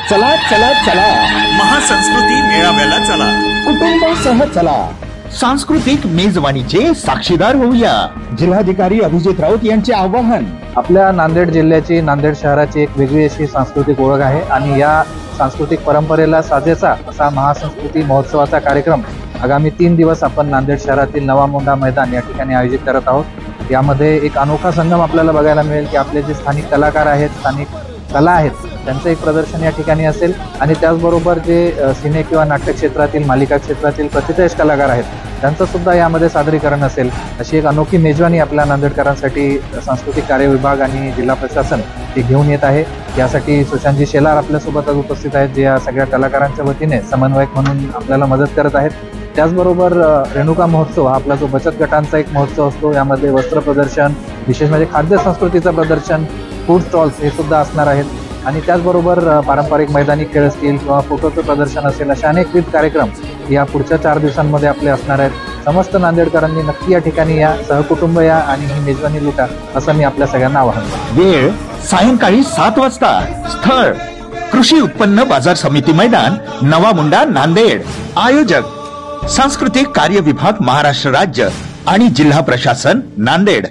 चला चला चला, महासंस्कृती मेळाव्याला चला, कुटुंबासह चला, सांस्कृतिक मेजवानीचे साक्षीदार होऊया. जिल्हाधिकारी अभिजित राऊत यांचे आवाहन. आपल्या नांदेड जिल्ह्याची, नांदेड शहराची एक वेगळी अशी सांस्कृतिक ओळख आहे आणि या सांस्कृतिक परंपरेला साजेसा असा महासंस्कृती महोत्सवाचा कार्यक्रम आगामी 3 दिवस आपण नांदेड शहरातील नवा मोंढा मैदान या ठिकाणी आयोजित करत आहोत. यामध्ये एक अनोखा संगम आपल्याला बघायला मिळेल की आपले जे स्थानिक कलाकार आहेत, स्थानिक कला आहेत, त्यांचं एक प्रदर्शन या ठिकाणी असेल आणि त्याचबरोबर जे सिने किंवा नाट्य क्षेत्रातील, मालिका क्षेत्रातील प्रतिथयश कलाकार आहेत, त्यांचं सुद्धा यामध्ये सादरीकरण असेल. अशी एक अनोखी मेजवानी आपल्या नांदेडकरांसाठी सांस्कृतिक कार्य विभाग आणि जिल्हा प्रशासन हे घेऊन येत आहे. यासाठी सुशांतजी शेलार आपल्यासोबत आज उपस्थित आहेत, जे या सगळ्या कलाकारांच्या वतीने समन्वयक म्हणून आपल्याला मदत करत आहेत. त्याचबरोबर रेणुका महोत्सव हा आपला जो बचत गटांचा एक महोत्सव असतो, यामध्ये वस्त्र प्रदर्शन, विशेष म्हणजे खाद्य संस्कृतीचं प्रदर्शन, फूड स्टॉल्स हे सुद्धा असणार आहेत आणि त्याचबरोबर पारंपरिक मैदानी खेळ असतील किंवा फोटोचं प्रदर्शन असेल, अशा अनेकविध कार्यक्रम या पुढच्या 4 दिवसांमध्ये आपले असणार आहेत. समस्त नांदेडकरांनी नक्की या ठिकाणी या, सहकुटुंब या आणि ही मेजवानी लुटा, असं मी आपल्या सगळ्यांना आवाहन करतो. वेळ सायंकाळी 7 वाजता. स्थळ कृषी उत्पन्न बाजार समिती मैदान, नवा मुंडा, नांदेड. आयोजक सांस्कृतिक कार्य विभाग, महाराष्ट्र राज्य आणि जिल्हा प्रशासन, नांदेड.